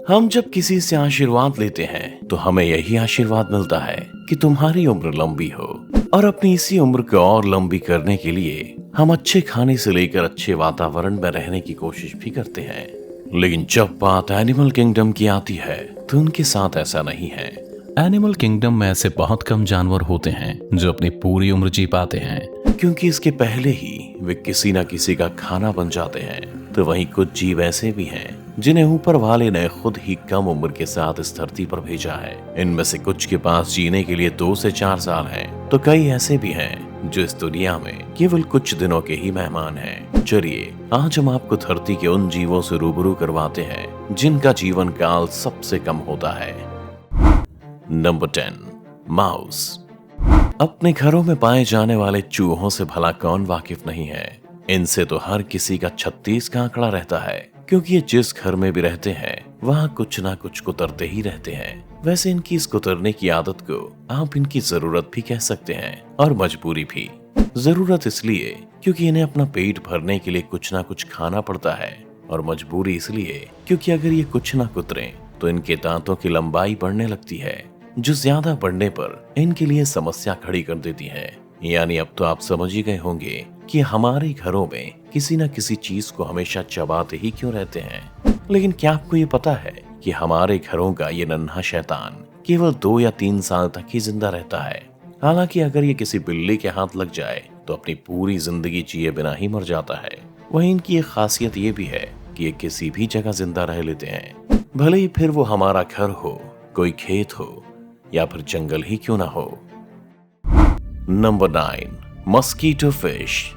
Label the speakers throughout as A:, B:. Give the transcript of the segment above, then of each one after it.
A: हम जब किसी से आशीर्वाद लेते हैं तो हमें यही आशीर्वाद मिलता है कि तुम्हारी उम्र लंबी हो। और अपनी इसी उम्र को और लंबी करने के लिए हम अच्छे खाने से लेकर अच्छे वातावरण में रहने की कोशिश भी करते हैं। लेकिन जब बात एनिमल किंगडम की आती है तो उनके साथ ऐसा नहीं है। एनिमल किंगडम में ऐसे बहुत कम जानवर होते हैं जो अपनी पूरी उम्र जी पाते हैं, क्योंकि इसके पहले ही वे किसी न किसी का खाना बन जाते हैं। तो वहीं कुछ जीव ऐसे भी हैं जिन्हें ऊपर वाले ने खुद ही कम उम्र के साथ इस धरती पर भेजा है। इनमें से कुछ के पास जीने के लिए 2 से 4 साल हैं, तो कई ऐसे भी हैं जो इस दुनिया में केवल कुछ दिनों के ही मेहमान हैं। चलिए आज हम आपको धरती के उन जीवों से रूबरू करवाते हैं जिनका जीवन काल सबसे कम होता है। Number 10, mouse. अपने घरों में पाए जाने वाले चूहों से भला कौन वाकिफ नहीं है। इनसे तो हर किसी का 36 का आंकड़ा रहता है, क्योंकि ये जिस घर में भी रहते हैं वहाँ कुछ ना कुछ कुतरते ही रहते हैं। वैसे इनकी इस कुतरने की आदत को आप इनकी जरूरत भी कह सकते हैं और मजबूरी भी। जरूरत इसलिए क्योंकि इन्हें अपना पेट भरने के लिए कुछ ना कुछ खाना पड़ता है, और मजबूरी इसलिए क्योंकि अगर ये कुछ ना कुतरे तो इनके दांतों की लंबाई बढ़ने लगती है, जो ज्यादा बढ़ने पर इनके लिए समस्या खड़ी कर देती है। यानी अब तो आप समझ ही गए होंगे कि हमारे घरों में किसी न किसी चीज को हमेशा चबाते ही क्यों रहते हैं। लेकिन क्या आपको ये पता है कि हमारे घरों का ये नन्हा शैतान केवल 2 या 3 साल तक ही जिंदा रहता है। हालांकि अगर ये किसी बिल्ली के हाथ लग जाए तो अपनी पूरी जिंदगी जिए बिना ही मर जाता है। वहीं इनकी एक खासियत ये भी है कि ये किसी भी जगह जिंदा रह लेते हैं, भले ही फिर वो हमारा घर हो, कोई खेत हो या फिर जंगल ही क्यों ना हो। Number 9, mosquito fish.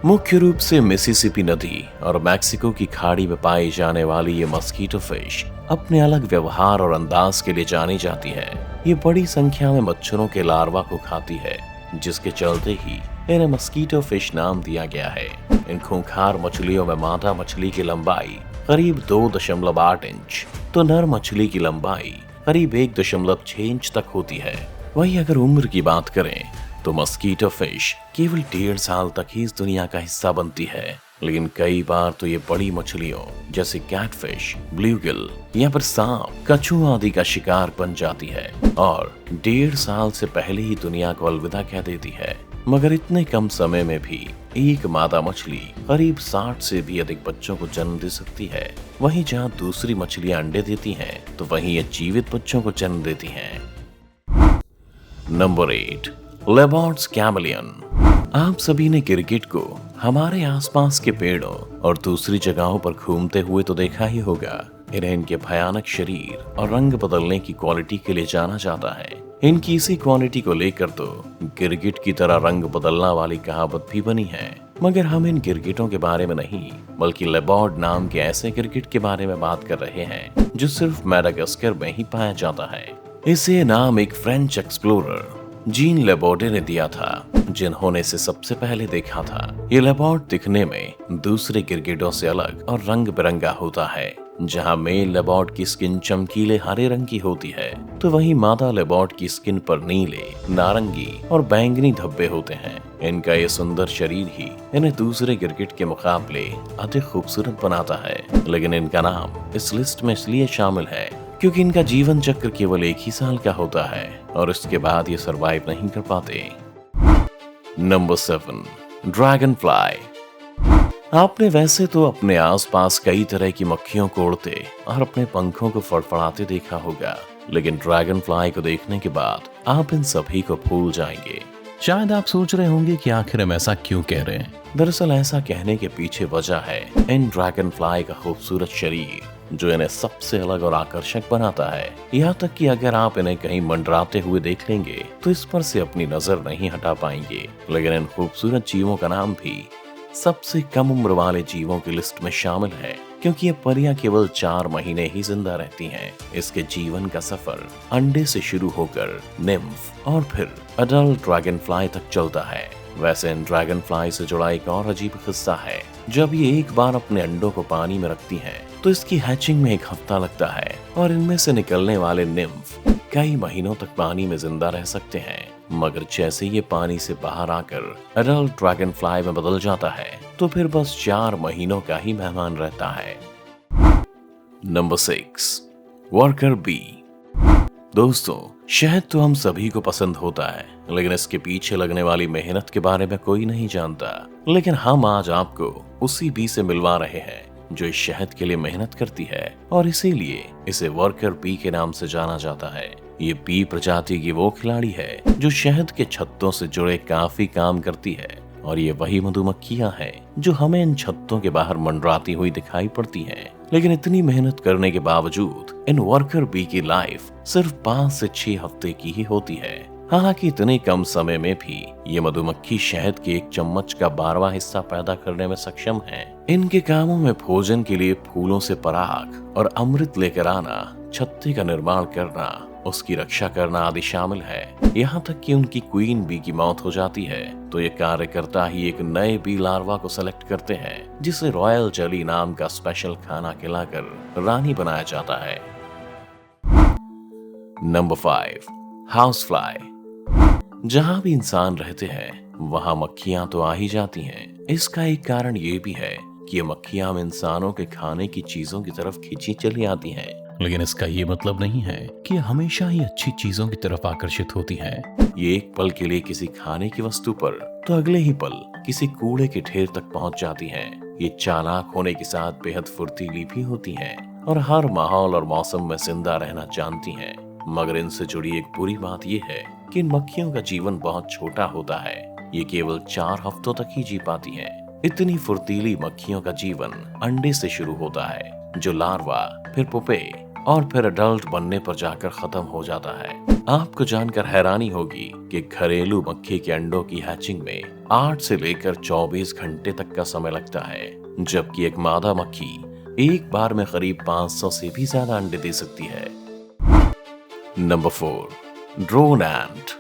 A: मुख्य रूप से मिसिसिपी नदी और मैक्सिको की खाड़ी में पाई जाने वाली ये मस्कीटो फिश अपने अलग व्यवहार और अंदाज के लिए जानी जाती है। ये बड़ी संख्या में मच्छरों के लार्वा को खाती है, जिसके चलते ही इन्हें मस्कीटो फिश नाम दिया गया है। इन खूंखार मछलियों में मादा मछली की लंबाई करीब 2.8 इंच तो नर मछली की लंबाई करीब 1.6 इंच तक होती है। वहीं अगर उम्र की बात करें तो मस्कीटो फिश केवल 1.5 साल तक ही इस दुनिया का हिस्सा बनती है। लेकिन कई बार तो ये बड़ी मछलियों जैसे कैटफिश, ब्लूगिल या फिर सांप, कछुआ आदि का शिकार बन जाती है और 1.5 साल से पहले ही दुनिया को अलविदा कह देती है। मगर इतने कम समय में भी एक मादा मछली करीब 60 से भी अधिक बच्चों को जन्म दे सकती है। वहीं जहाँ दूसरी मछलियां अंडे देती हैं, तो वहीं ये जीवित बच्चों को जन्म देती हैं। Number 8, लेबॉर्ड्स chameleon. आप सभी ने क्रिकेट को हमारे आसपास के पेड़ों और दूसरी जगहों पर घूमते हुए तो देखा ही होगा। इन्हें इनके भयानक शरीर और रंग बदलने की क्वालिटी के लिए जाना जाता है। इनकी इसी क्वालिटी को लेकर तो गिरगिट की तरह रंग बदलना वाली कहावत भी बनी है। मगर हम इन गिरगिटों के बारे में नहीं, बल्कि लेबॉर्ड नाम के ऐसे गिरगिट के बारे में बात कर रहे हैं जो सिर्फ मैडागास्कर में ही पाया जाता है। इसे नाम एक फ्रेंच एक्सप्लोरर जीन लेबॉर्डे ने दिया था, जिन्होंने इसे सबसे पहले देखा था। ये लेबॉर्ड दिखने में दूसरे गिरगिटों से अलग और रंग बिरंगा होता है। जहां मेल लेबॉर्ड की स्किन चमकीले हरे रंग की होती है, तो वहीं मादा लेबॉर्ड की स्किन पर नीले, नारंगी और बैंगनी धब्बे होते हैं। इनका ये सुंदर शरीर ही इन्हें दूसरे गिरगिट के मुकाबले अधिक खूबसूरत बनाता है। लेकिन इनका नाम इस लिस्ट में इसलिए शामिल है क्योंकि इनका जीवन चक्र केवल 1 ही साल का होता है और इसके बाद ये सरवाइव नहीं कर पाते। Number 7, dragon fly. आपने वैसे तो अपने आसपास कई तरह की मक्खियों को उड़ते और अपने पंखों को फड़फड़ाते देखा होगा, लेकिन ड्रैगन फ्लाई को देखने के बाद आप इन सभी को भूल जाएंगे। शायद आप सोच रहे होंगे कि आखिर हम ऐसा क्यों कह रहे हैं। दरअसल ऐसा कहने के पीछे वजह है इन ड्रैगन फ्लाई का खूबसूरत शरीर, जो इन्हें सबसे अलग और आकर्षक बनाता है। यहाँ तक कि अगर आप इन्हें कहीं मंडराते हुए देख लेंगे तो इस पर से अपनी नजर नहीं हटा पाएंगे। लेकिन इन खूबसूरत जीवों का नाम भी सबसे कम उम्र वाले जीवों की लिस्ट में शामिल है, क्योंकि ये परियां केवल 4 महीने ही जिंदा रहती हैं। इसके जीवन का सफर अंडे से शुरू होकर निम्फ और फिर अडल्ट ड्रैगन फ्लाई तक चलता है। वैसे इन ड्रैगन फ्लाई से जुड़ा एक और अजीब किस्सा है। जब ये एक बार अपने अंडों को पानी में रखती हैं, तो इसकी हैचिंग में 1 हफ्ता लगता है और इनमें से निकलने वाले निम्फ कई महीनों तक पानी में जिंदा रह सकते हैं। मगर जैसे ये पानी से बाहर आकर एडल्ट ड्रैगन फ्लाई में बदल जाता है, तो फिर बस 4 महीनों का ही मेहमान रहता है। Number 6, worker bee. दोस्तों, शहद तो हम सभी को पसंद होता है, लेकिन इसके पीछे लगने वाली मेहनत के बारे में कोई नहीं जानता। लेकिन हम आज आपको उसी बी से मिलवा रहे हैं जो इस शहद के लिए मेहनत करती है, और इसीलिए इसे वर्कर बी के नाम से जाना जाता है। ये बी प्रजाति की वो खिलाड़ी है जो शहद के छत्तों से जुड़े काफी काम करती है, और ये वही मधुमक्खियां हैं जो हमें इन छत्तों के बाहर मंडराती हुई दिखाई पड़ती हैं। लेकिन इतनी मेहनत करने के बावजूद इन वर्कर बी की लाइफ सिर्फ 5 से 6 हफ्ते की ही होती है। हालांकि इतने कम समय में भी ये मधुमक्खी शहद के 1 चम्मच का 12वां हिस्सा पैदा करने में सक्षम है। इनके कामों में भोजन के लिए फूलों से पराग और अमृत लेकर आना, छत्ते का निर्माण करना, उसकी रक्षा करना आदि शामिल है। यहाँ तक कि उनकी क्वीन बी की मौत हो जाती है तो ये कार्यकर्ता ही एक नए बी लार्वा को सेलेक्ट करते हैं, जिसे रॉयल जेली नाम का स्पेशल खाना खिलाकर रानी बनाया जाता है। Number 5, house fly. जहाँ भी इंसान रहते हैं वहाँ मक्खियाँ तो आ ही जाती हैं। इसका एक कारण ये भी है कि ये मक्खियाँ हम इंसानों के खाने की चीजों की तरफ खींची चली आती हैं। लेकिन इसका ये मतलब नहीं है कि ये हमेशा ही अच्छी चीजों की तरफ आकर्षित होती हैं। ये एक पल के लिए किसी खाने की वस्तु पर तो अगले ही पल किसी कूड़े के ढेर तक पहुंच जाती हैं। ये चालाक होने के साथ बेहद फुर्तीली भी होती हैं और हर माहौल और मौसम में जिंदा रहना जानती हैं। मगर इनसे जुड़ी एक बुरी बात यह है कि इन मक्खियों का जीवन बहुत छोटा होता है। ये केवल 4 हफ्तों तक ही जी पाती हैं। इतनी फुर्तीली मक्खियों का जीवन अंडे से शुरू होता है, जो लार्वा, फिर पुपे और फिर अडल्ट बनने पर जाकर खत्म हो जाता है। आपको जानकर हैरानी होगी कि घरेलू मक्खी के अंडों की हैचिंग में 8 से लेकर 24 घंटे तक का समय लगता है, जबकि एक मादा मक्खी एक बार में करीब 500 से भी ज्यादा अंडे दे सकती है। नंबर 4, ड्रोन एंट।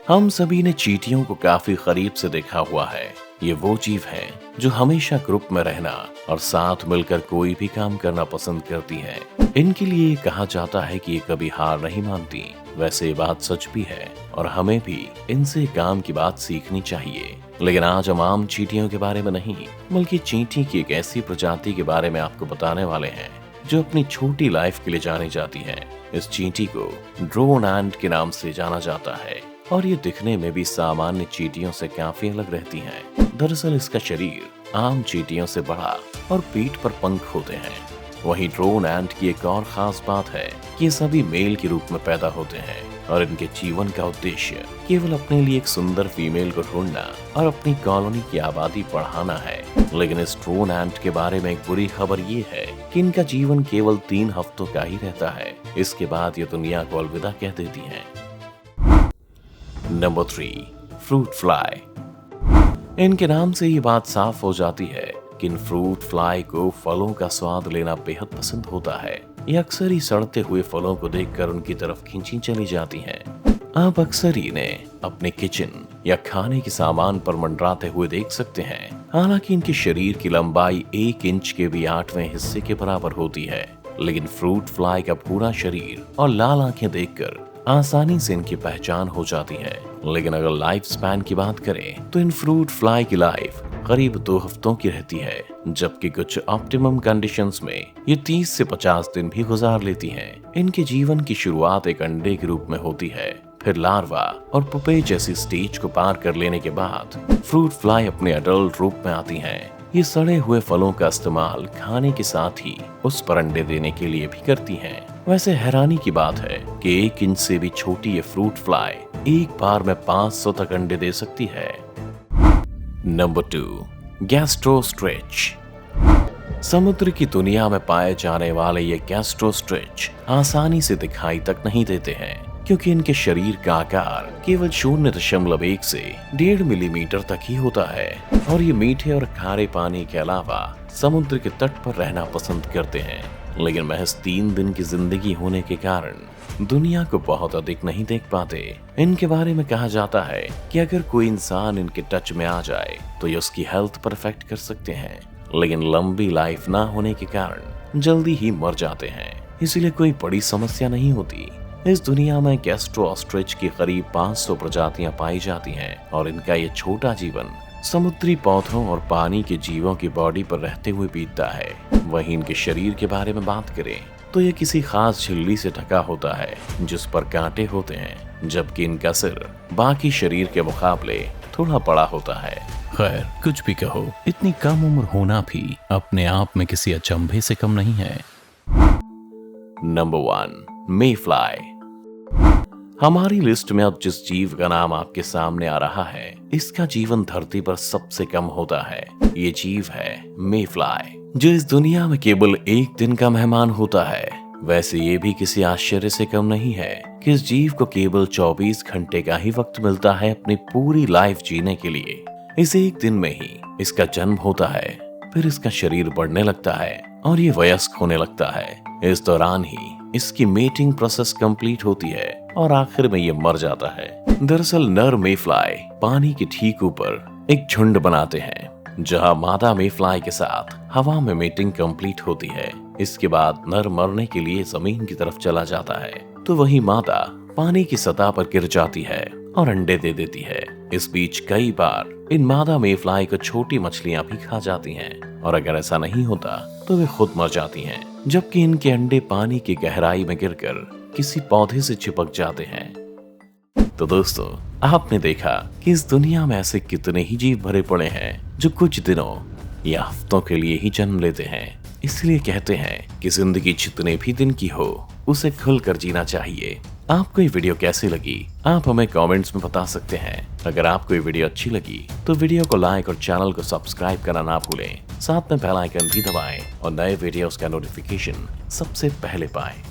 A: हम सभी ने चींटियों को काफी करीब से देखा हुआ है। ये वो जीव हैं जो हमेशा ग्रुप में रहना और साथ मिलकर कोई भी काम करना पसंद करती हैं। इनके लिए कहा जाता है कि ये कभी हार नहीं मानती। वैसे ये बात सच भी है और हमें भी इनसे काम की बात सीखनी चाहिए। लेकिन आज हम आम चींटियों के बारे में नहीं, बल्कि चींटी की एक ऐसी प्रजाति के बारे में आपको बताने वाले हैं जो अपनी छोटी लाइफ के लिए जानी जाती है। इस चींटी को ड्रोन एंट के नाम से जाना जाता है और ये दिखने में भी सामान्य चींटियों से काफी अलग रहती हैं। दरअसल इसका शरीर आम चींटियों से बड़ा और पीठ पर पंख होते हैं। वहीं ड्रोन एंट की एक और खास बात है कि ये सभी मेल के रूप में पैदा होते हैं और इनके जीवन का उद्देश्य केवल अपने लिए एक सुंदर फीमेल को ढूंढना और अपनी कॉलोनी की आबादी बढ़ाना है। लेकिन इस ड्रोन एंट के बारे में एक बुरी खबर ये है कि इनका जीवन केवल 3 हफ्तों का ही रहता है। इसके बाद ये दुनिया को अलविदा कह देती हैं। Number 3, fruit fly. इनके नाम से ये बात साफ हो जाती है कि इन फ्रूट फ्लाई को फलों का स्वाद लेना बेहद पसंद होता है। ये अक्सर ही सड़ते हुए फलों को देखकर उनकी तरफ खींची चली जाती हैं। आप अक्सर इन्हें अपने किचन या खाने के सामान पर मंडराते हुए देख सकते हैं। हालांकि इनके शरीर की लंबाई 1 इंच के भी 8वें हिस्से के बराबर होती है। लेकिन फ्रूट फ्लाई का पूरा शरीर और लाल आंखें देखकर आसानी से इनकी पहचान हो जाती है। लेकिन अगर लाइफ स्पैन की बात करें तो इन फ्रूट फ्लाई की लाइफ करीब 2 हफ्तों की रहती है, जबकि कुछ ऑप्टिमम कंडीशंस में ये 30 से 50 दिन भी गुजार लेती हैं। इनके जीवन की शुरुआत एक अंडे के रूप में होती है, फिर लार्वा और पुपे जैसी स्टेज को पार कर लेने के बाद फ्रूट फ्लाई अपने अडल्ट रूप में आती हैं। ये सड़े हुए फलों का इस्तेमाल खाने के साथ ही उस पर अंडे देने के लिए भी करती हैं। वैसे हैरानी की बात है कि 1 इंच से भी छोटी ये फ्रूट फ्लाई एक बार में 500 तक अंडे दे सकती है। नंबर 2, गैस्ट्रोस्ट्रिच। समुद्र की दुनिया में पाए जाने वाले ये गैस्ट्रोस्ट्रिच आसानी से दिखाई तक नहीं देते हैं, क्योंकि इनके शरीर का आकार केवल 0.1 से 1.5 मिलीमीटर तक ही होता है और ये मीठे और खारे पानी के अलावा समुद्र के तट पर रहना पसंद करते हैं। लेकिन महज 3 दिन की जिंदगी होने के कारण दुनिया को बहुत अधिक नहीं देख पाते। इनके बारे में कहा जाता है कि अगर कोई इंसान इनके टच में आ जाए तो ये उसकी हेल्थ परफेक्ट कर सकते हैं, लेकिन लंबी लाइफ ना होने के कारण जल्दी ही मर जाते हैं। इसलिए कोई बड़ी समस्या नहीं होती। इस दुनिया में गैस्ट्रो ऑस्ट्रिच की करीब 500 प्रजातियां पाई जाती हैं और इनका ये छोटा जीवन समुद्री पौधों और पानी के जीवों की बॉडी पर रहते हुए बीतता है। वहीं इनके शरीर के बारे में बात करें तो ये किसी खास झिल्ली से ढका होता है जिस पर कांटे होते हैं, जबकि इनका सिर बाकी शरीर के मुकाबले थोड़ा बड़ा होता है। खैर, कुछ भी कहो, इतनी कम उम्र होना भी अपने आप में किसी अचंभे से कम नहीं है। नंबर 1, मे फ्लाई। हमारी लिस्ट में अब जिस जीव का नाम आपके सामने आ रहा है, इसका जीवन धरती पर सबसे कम होता है। ये जीव है मे फ्लाई, जो इस दुनिया में केवल एक दिन का मेहमान होता है। वैसे ये भी किसी आश्चर्य से कम नहीं है कि इस जीव को केवल 24 घंटे का ही वक्त मिलता है अपनी पूरी लाइफ जीने के लिए। इस एक दिन में ही इसका जन्म होता है, फिर इसका शरीर बढ़ने लगता है और ये वयस्क होने लगता है। इस दौरान ही इसकी मेटिंग प्रोसेस कंप्लीट होती है और आखिर में ये मर जाता है। दरअसल नर मे फ्लाई पानी के ठीक ऊपर एक झुंड बनाते हैं, जहां मादा मे फ्लाई के साथ हवा में मेटिंग कंप्लीट होती है। इसके बाद नर मरने के लिए जमीन की तरफ चला जाता है, तो वही मादा पानी की सतह पर गिर जाती है और अंडे दे देती है। इस बीच कई बार इन मादा मे फ्लाई को छोटी मछलियां भी खा जाती हैं, और अगर ऐसा नहीं होता तो वे खुद मर जाती हैं, जबकि इनके अंडे पानी की गहराई में गिरकर किसी पौधे से चिपक जाते हैं। तो दोस्तों, आपने देखा कि इस दुनिया में ऐसे कितने ही जीव भरे पड़े हैं जो कुछ दिनों या हफ्तों के लिए ही जन्म लेते हैं। इसलिए कहते हैं कि जिंदगी जितने भी दिन की हो, उसे खुलकर जीना चाहिए। आपको ये वीडियो कैसी लगी, आप हमें कमेंट्स में बता सकते हैं। अगर आपको ये वीडियो अच्छी लगी तो वीडियो को लाइक और चैनल को सब्सक्राइब करना ना भूलें। साथ में बेल आइकन भी दबाएं और नए वीडियोस का नोटिफिकेशन सबसे पहले पाएं।